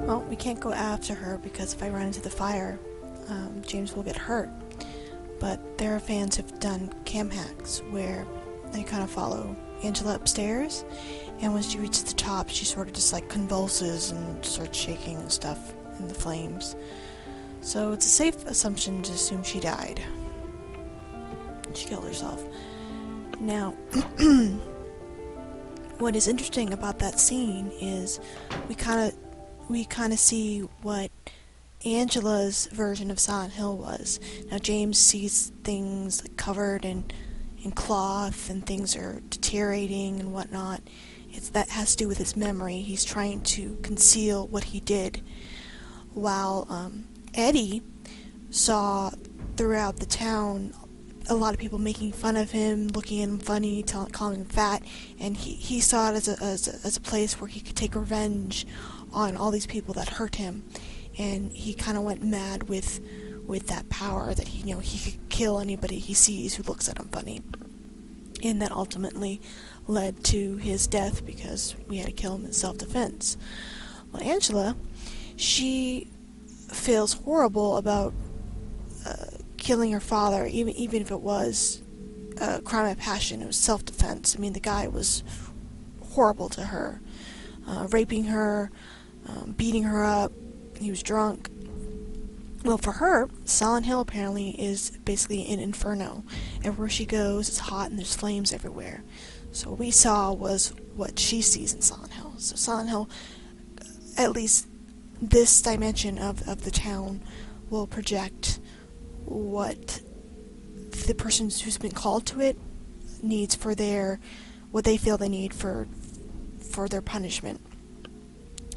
Well, we can't go after her because if I run into the fire, James will get hurt. But there are fans who've done cam hacks where they kind of follow Angela upstairs, and when she reaches the top, she sort of just like convulses and starts shaking and stuff in the flames. So it's a safe assumption to assume she died. She killed herself. Now, what is interesting about that scene is we kind of see what Angela's version of Silent Hill was. Now James sees things like covered in cloth and things are deteriorating and whatnot. That has to do with his memory. He's trying to conceal what he did. While Eddie saw throughout the town a lot of people making fun of him, looking at him funny, calling him fat, and he saw it as a place where he could take revenge on all these people that hurt him, and he kind of went mad with that power that he could kill anybody he sees who looks at him funny, and that ultimately led to his death because we had to kill him in self-defense. Well, Angela, she feels horrible about killing her father, even if it was a crime of passion. It was self-defense. I mean, the guy was horrible to her, raping her, beating her up. He was drunk. Well, for her, Silent Hill apparently is basically an inferno. Everywhere she goes, it's hot and there's flames everywhere. So what we saw was what she sees in Silent Hill. So Silent Hill, at least this dimension of the town, will project what the person who's been called to it needs for what they feel they need for their punishment.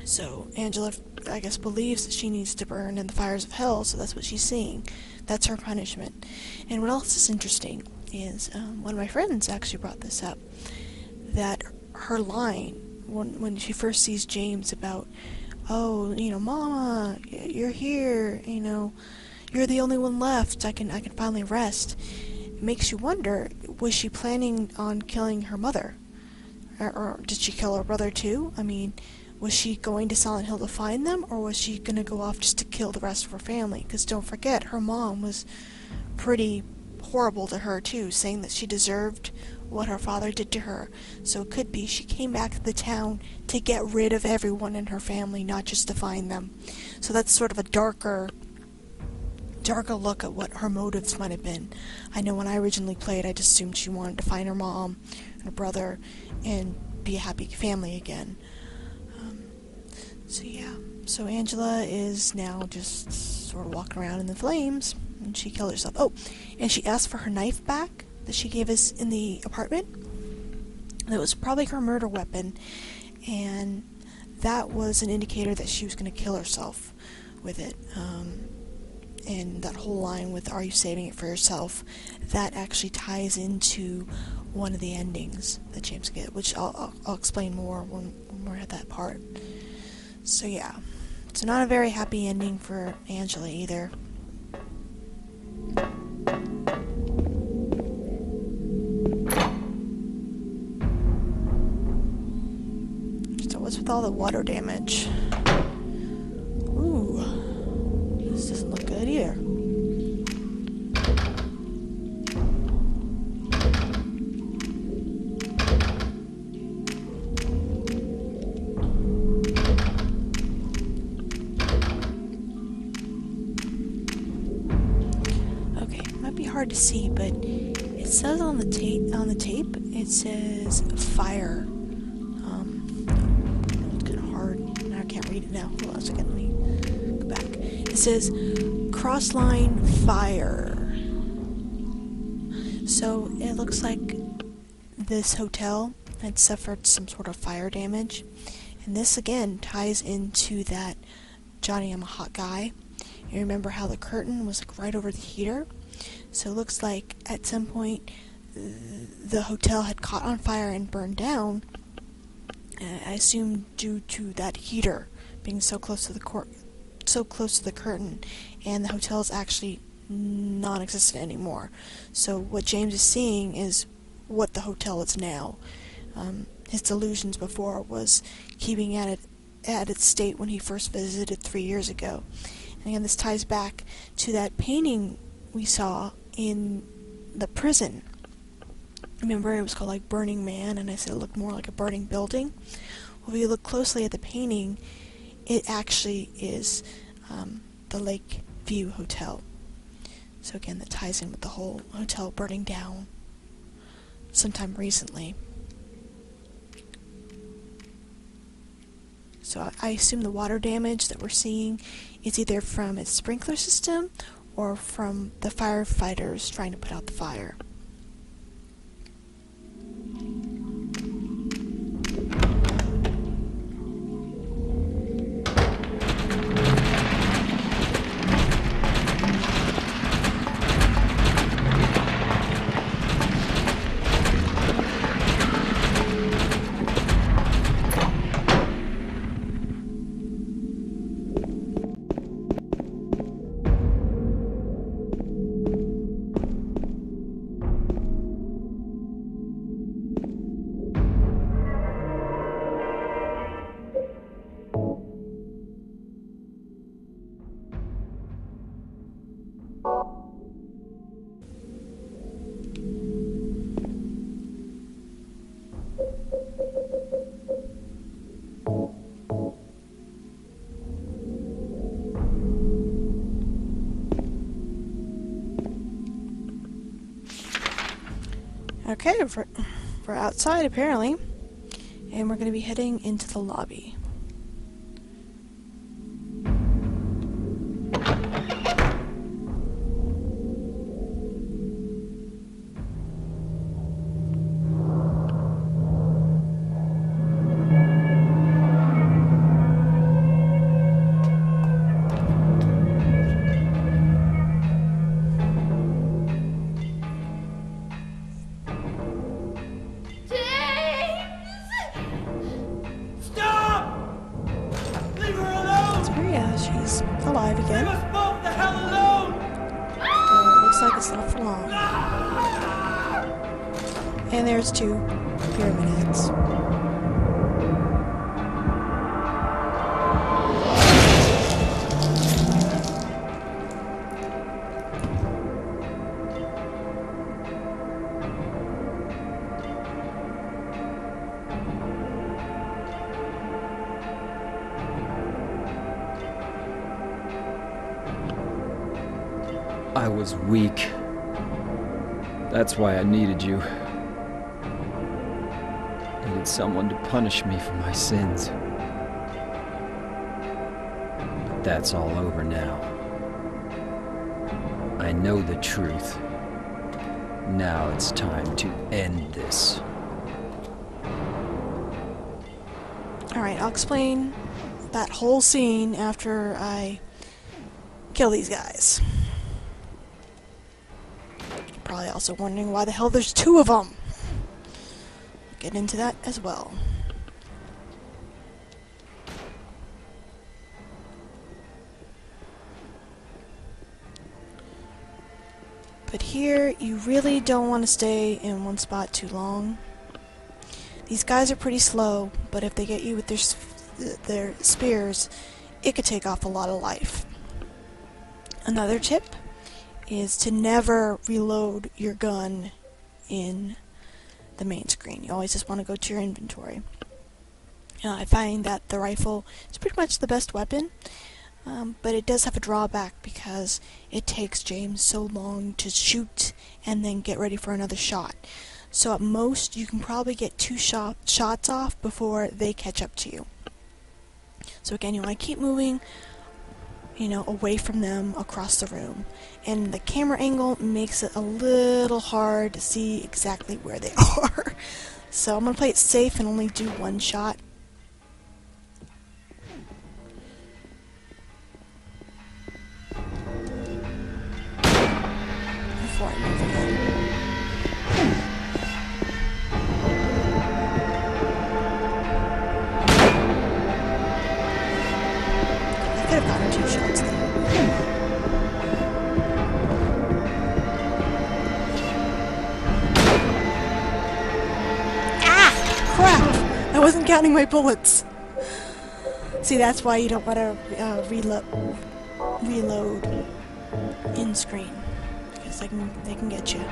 So Angela, I guess, believes that she needs to burn in the fires of hell, so that's what she's seeing. That's her punishment. And what else is interesting is one of my friends actually brought this up, that her line when she first sees James about, oh, Mama, you're here, you're the only one left, I can finally rest. It makes you wonder, was she planning on killing her mother? Or did she kill her brother too? I mean, was she going to Silent Hill to find them, or was she going to go off just to kill the rest of her family? Because don't forget, her mom was pretty horrible to her too, saying that she deserved what her father did to her. So it could be she came back to the town to get rid of everyone in her family, not just to find them. So that's sort of a darker look at what her motives might have been. I know when I originally played, I just assumed she wanted to find her mom and her brother and be a happy family again. So yeah, so Angela is now just sort of walking around in the flames, and she killed herself. Oh, and she asked for her knife back that she gave us in the apartment. That was probably her murder weapon, and that was an indicator that she was going to kill herself with it. And that whole line with, "Are you saving it for yourself?" that actually ties into one of the endings that James gets, which I'll explain more when we're at that part. So yeah, it's not a very happy ending for Angela either. So what's with all the water damage? Ooh, this doesn't look good either. Hard to see, but it says on the tape it says fire. It's kind of hard. I can't read it now. Hold on a second, let me go back. It says crossline fire. So it looks like this hotel had suffered some sort of fire damage, and this again ties into that Johnny, I'm a hot guy. You remember how the curtain was like right over the heater? So it looks like at some point the hotel had caught on fire and burned down. I assume due to that heater being so close to the curtain, and the hotel is actually non-existent anymore. So what James is seeing is what the hotel is now. His delusions before was keeping at it at its state when he first visited 3 years ago. And again, this ties back to that painting we saw in the prison. Remember, it was called like Burning Man, and I said it looked more like a burning building. Well, if you look closely at the painting, it actually is the Lakeview Hotel. So again, that ties in with the whole hotel burning down sometime recently. So I assume the water damage that we're seeing is either from its sprinkler system or from the firefighters trying to put out the fire. Okay, we're outside apparently, and we're going to be heading into the lobby. She's alive again. Leave us both the hell alone! Though it looks like it's not for long. And there's 2 pyramid heads. I was weak. That's why I needed you. Needed someone to punish me for my sins. But that's all over now. I know the truth. Now it's time to end this. Alright, I'll explain that whole scene after I kill these guys. Probably also wondering why the hell there's 2 of them. Get into that as well. But here, you really don't want to stay in one spot too long. These guys are pretty slow, but if they get you with their spears, it could take off a lot of life. Another tip is to never reload your gun in the main screen. You always just want to go to your inventory. I find that the rifle is pretty much the best weapon, but it does have a drawback because it takes James so long to shoot and then get ready for another shot. So at most, you can probably get 2 shots off before they catch up to you. So again, you want to keep moving, away from them across the room. And the camera angle makes it a little hard to see exactly where they are. So I'm going to play it safe and only do 1 shot. Before I move again. I could have gotten 2 shots there. Ah! Crap! I wasn't counting my bullets. See, that's why you don't want to reload in screen, because they can get you.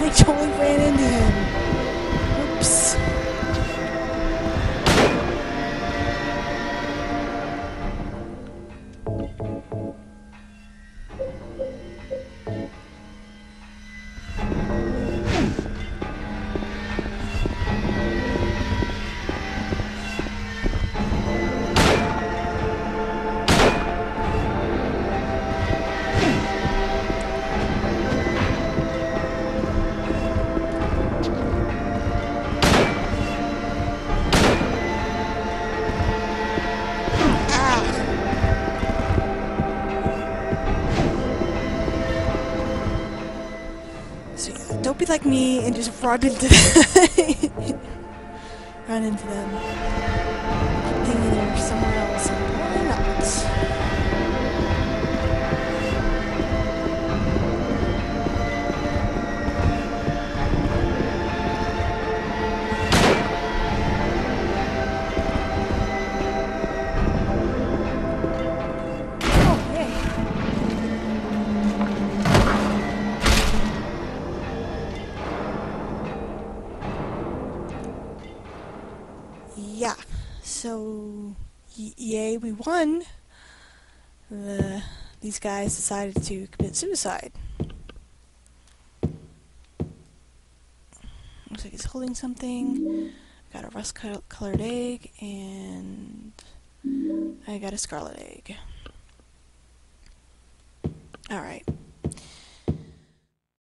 I totally ran into him. Oops. So yeah, don't be like me and just run into run into them. Thinking they're somewhere else, and why not? Oh, yay. Yeah, so yay, we won. These guys decided to commit suicide. Looks like he's holding something. Got a rust-colored egg, and I got a scarlet egg. Alright.